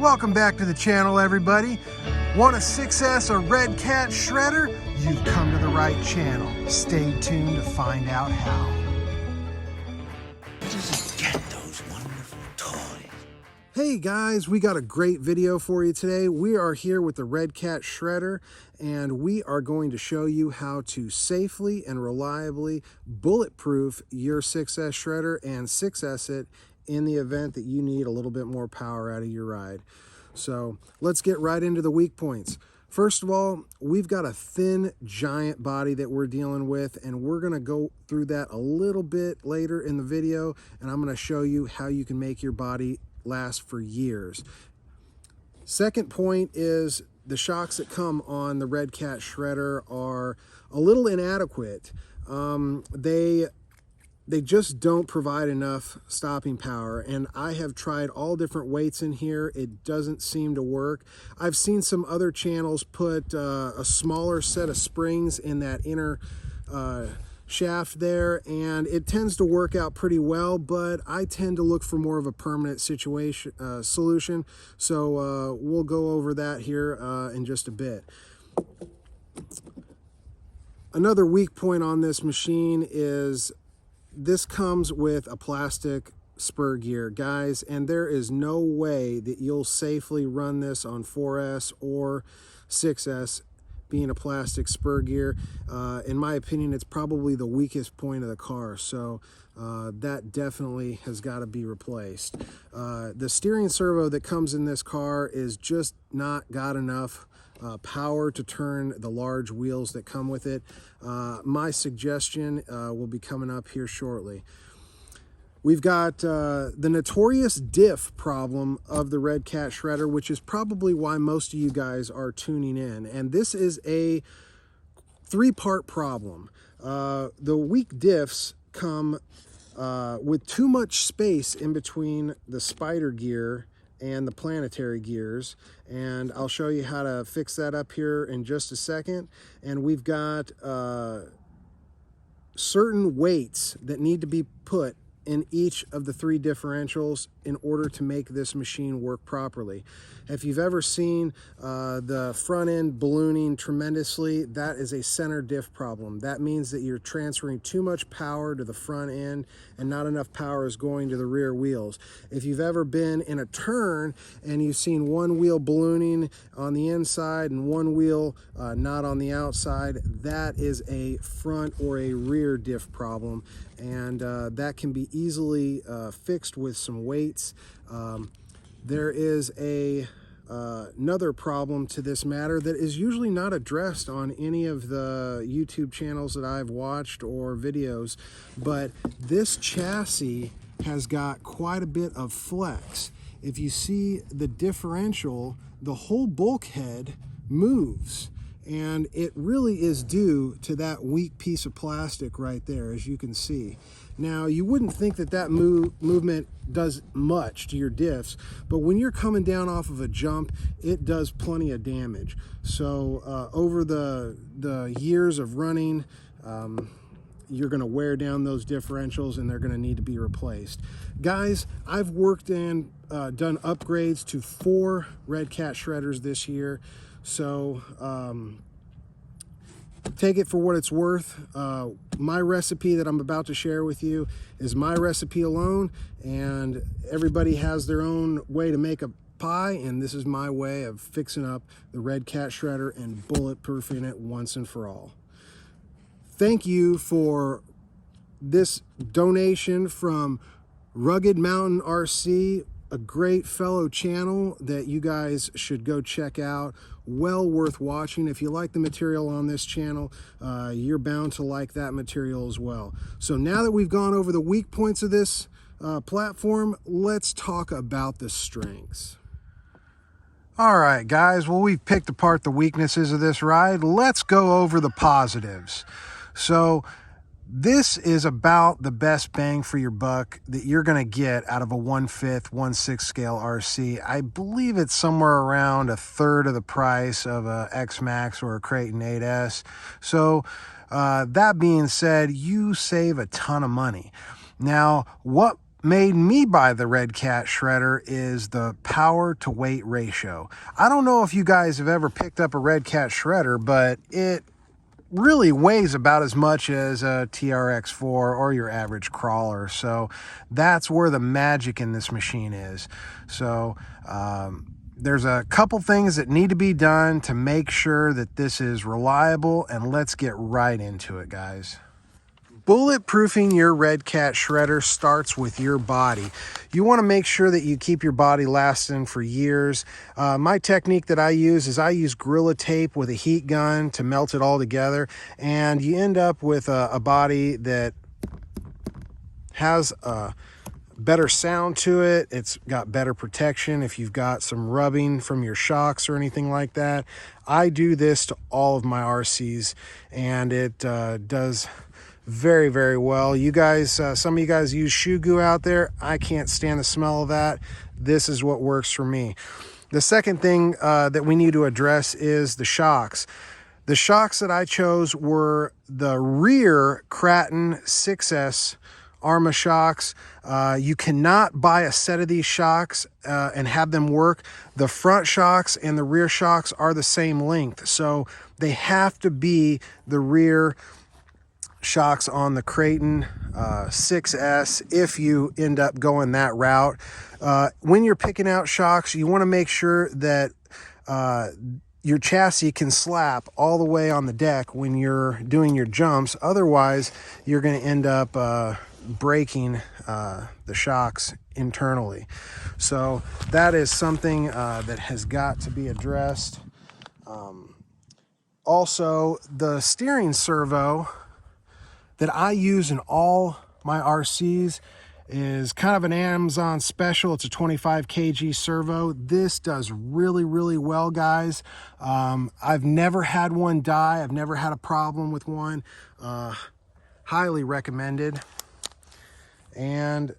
Welcome back to the channel, everybody. Want a 6S or Redcat Shredder? You've come to the right channel. Stay tuned to find out how. Just get those wonderful toys. Hey guys, we got a great video for you today. We are here with the Redcat Shredder, and we are going to show you how to safely and reliably bulletproof your 6S Shredder and 6S it in the event that you need a little bit more power out of your ride. So let's get right into the weak points. First of all, we've got a thin giant body that we're dealing with, and we're going to go through that a little bit later in the video, and I'm going to show you how you can make your body last for years. Second point is the shocks that come on the Redcat Shredder are a little inadequate. They just don't provide enough stopping power, and I have tried all different weights in here. It doesn't seem to work. I've seen some other channels put a smaller set of springs in that inner shaft there, and it tends to work out pretty well, but I tend to look for more of a permanent solution. So we'll go over that here in just a bit. Another weak point on this machine is this comes with a plastic spur gear, guys, and there is no way that you'll safely run this on 4S or 6S being a plastic spur gear. In my opinion, it's probably the weakest point of the car, so that definitely has got to be replaced. The steering servo that comes in this car is just not got enough power to turn the large wheels that come with it. My suggestion will be coming up here shortly. We've got the notorious diff problem of the Redcat Shredder, which is probably why most of you guys are tuning in. And this is a three-part problem. The weak diffs come with too much space in between the spider gear and the planetary gears, and I'll show you how to fix that up here in just a second. And we've got certain weights that need to be put in each of the three differentials in order to make this machine work properly. If you've ever seen the front end ballooning tremendously, that is a center diff problem. That means that you're transferring too much power to the front end and not enough power is going to the rear wheels. If you've ever been in a turn and you've seen one wheel ballooning on the inside and one wheel not on the outside, that is a front or a rear diff problem, and that can be easily fixed with some weights. There is another problem to this matter that is usually not addressed on any of the YouTube channels that I've watched or videos, but this chassis has got quite a bit of flex. If you see the differential, the whole bulkhead moves, and it really is due to that weak piece of plastic right there, as you can see. Now, you wouldn't think that that movement does much to your diffs, but when you're coming down off of a jump, it does plenty of damage. So over the years of running, you're going to wear down those differentials, and they're going to need to be replaced. Guys, I've worked and done upgrades to 4 Redcat Shredders this year, so take it for what it's worth. My recipe that I'm about to share with you is my recipe alone, and everybody has their own way to make a pie, and this is my way of fixing up the Redcat Shredder and bulletproofing it once and for all. Thank you for this donation from Rugged Mountain RC, a great fellow channel that you guys should go check out. Well worth watching. If you like the material on this channel, you're bound to like that material as well. So now that we've gone over the weak points of this platform, let's talk about the strengths. All right, guys, well, we've picked apart the weaknesses of this ride. Let's go over the positives. So this is about the best bang for your buck that you're going to get out of a 1/5, 1/6 scale RC. I believe it's somewhere around a third of the price of a X-Max or a Creighton 8S. So that being said, you save a ton of money. Now, what made me buy the Redcat Shredder is the power to weight ratio. I don't know if you guys have ever picked up a Redcat Shredder, but it really weighs about as much as a TRX4 or your average crawler. So that's where the magic in this machine is. So there's a couple things that need to be done to make sure that this is reliable, and let's get right into it, guys. Bulletproofing your Redcat Shredder starts with your body. You want to make sure that you keep your body lasting for years. My technique that I use Gorilla Tape with a heat gun to melt it all together, and you end up with a body that has a better sound to it. It's got better protection if you've got some rubbing from your shocks or anything like that. I do this to all of my RCs, and it does very, very well. You guys, some of you guys use shoe goo out there. I can't stand the smell of that. This is what works for me. The second thing that we need to address is the shocks. The shocks that I chose were the rear Kraton 6S Arma shocks. You cannot buy a set of these shocks and have them work. The front shocks and the rear shocks are the same length, so they have to be the rear shocks on the Kraton 6S if you end up going that route. When you're picking out shocks, you want to make sure that your chassis can slap all the way on the deck when you're doing your jumps. Otherwise, you're going to end up breaking the shocks internally. So that is something that has got to be addressed. Also, the steering servo that I use in all my RCs is kind of an Amazon special. It's a 25 kg servo. This does really, really well, guys. I've never had one die. I've never had a problem with one. Highly recommended. And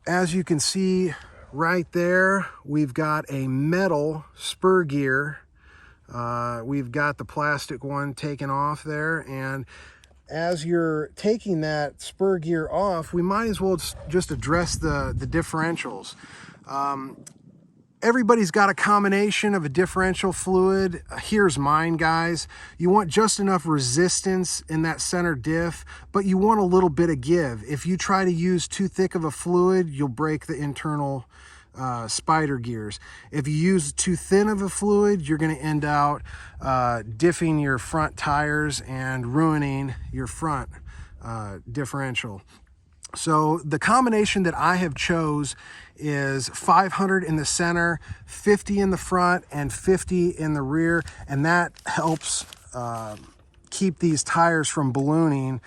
as you can see right there, we've got a metal spur gear. We've got the plastic one taken off there, and as you're taking that spur gear off, we might as well just address the differentials. Everybody's got a combination of a differential fluid. Here's mine, guys. You want just enough resistance in that center diff, but you want a little bit of give. If you try to use too thick of a fluid, you'll break the internal spider gears. If you use too thin of a fluid, you're going to end out diffing your front tires and ruining your front differential. So the combination that I have chose is 500 in the center, 50 in the front, and 50 in the rear, and that helps keep these tires from ballooning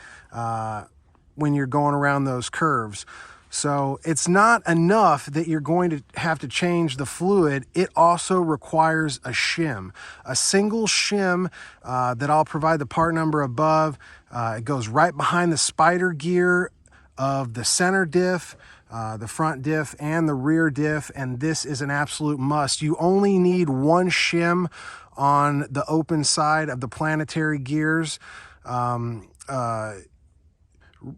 when you're going around those curves. So it's not enough that you're going to have to change the fluid. It also requires a shim, a single shim that I'll provide the part number above. It goes right behind the spider gear of the center diff, the front diff, and the rear diff, and this is an absolute must. You only need one shim on the open side of the planetary gears.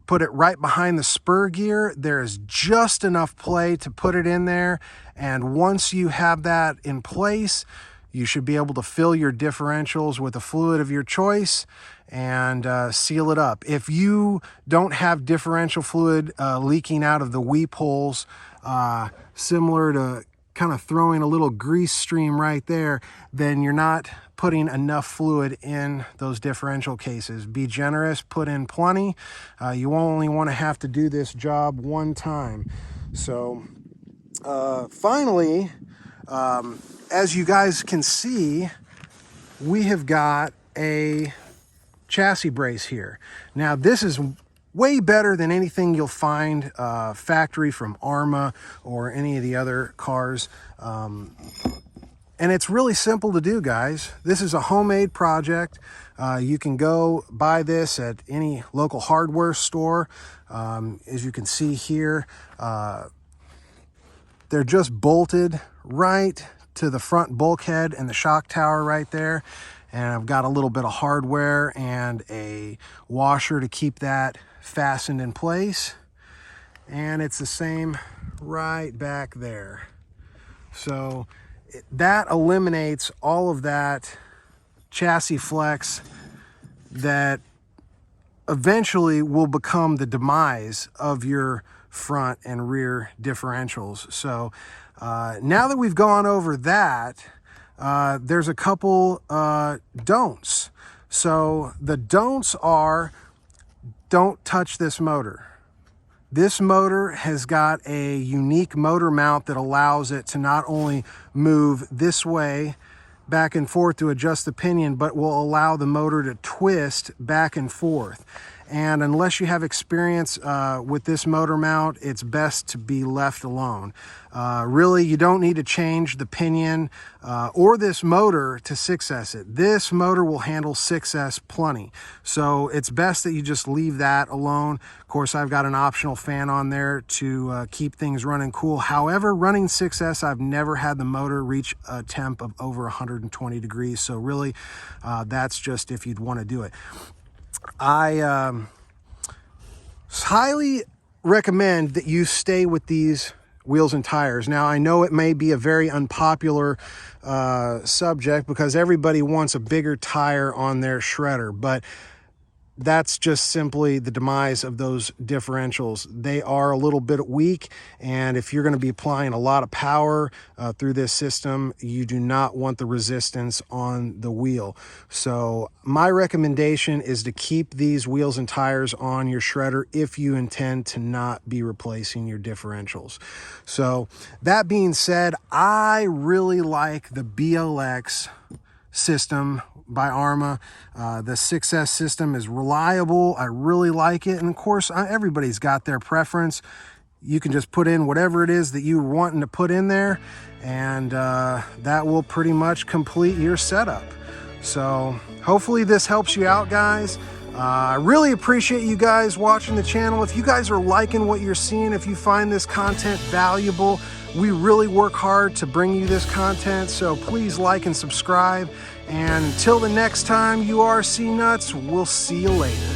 Put it right behind the spur gear. There is just enough play to put it in there, and once you have that in place, you should be able to fill your differentials with a fluid of your choice and seal it up. If you don't have differential fluid leaking out of the weep holes, similar to kind of throwing a little grease stream right there, then you're not putting enough fluid in those differential cases. Be generous, put in plenty. You only want to have to do this job one time. So finally, as you guys can see, we have got a chassis brace here. Now this is way better than anything you'll find factory from Arma or any of the other cars. And it's really simple to do, guys. This is a homemade project. You can go buy this at any local hardware store. As you can see here, they're just bolted right to the front bulkhead and the shock tower right there. And I've got a little bit of hardware and a washer to keep that fastened in place. and it's the same right back there. So that eliminates all of that chassis flex that eventually will become the demise of your front and rear differentials. So now that we've gone over that, there's a couple don'ts. So the don'ts are, don't touch this motor. This motor has got a unique motor mount that allows it to not only move this way back and forth to adjust the pinion, but will allow the motor to twist back and forth. And unless you have experience with this motor mount, it's best to be left alone. Really, you don't need to change the pinion or this motor to 6S it. This motor will handle 6S plenty. So it's best that you just leave that alone. Of course, I've got an optional fan on there to keep things running cool. However, running 6S, I've never had the motor reach a temp of over 120 degrees. So really, that's just if you'd want to do it. I highly recommend that you stay with these wheels and tires. Now, I know it may be a very unpopular subject because everybody wants a bigger tire on their shredder, but that's just simply the demise of those differentials. They are a little bit weak, and if you're going to be applying a lot of power through this system, you do not want the resistance on the wheel. So my recommendation is to keep these wheels and tires on your shredder if you intend to not be replacing your differentials. So that being said, I really like the BLX system by Arrma. The 6S system is reliable. I really like it. And of course, everybody's got their preference. You can just put in whatever it is that you're wanting to put in there, and that will pretty much complete your setup. So hopefully this helps you out, guys. I really appreciate you guys watching the channel. If you guys are liking what you're seeing, if you find this content valuable, we really work hard to bring you this content, so please like and subscribe. And until the next time, you RC nuts, we'll see you later.